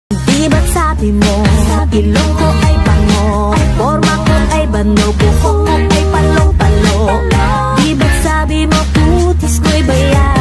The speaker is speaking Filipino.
Di ba't sabi mo, ilong ko ay bango, forma ko ay bano, buhok ko ay palong-palo. Di ba't sabi mo, putis ko'y bayan.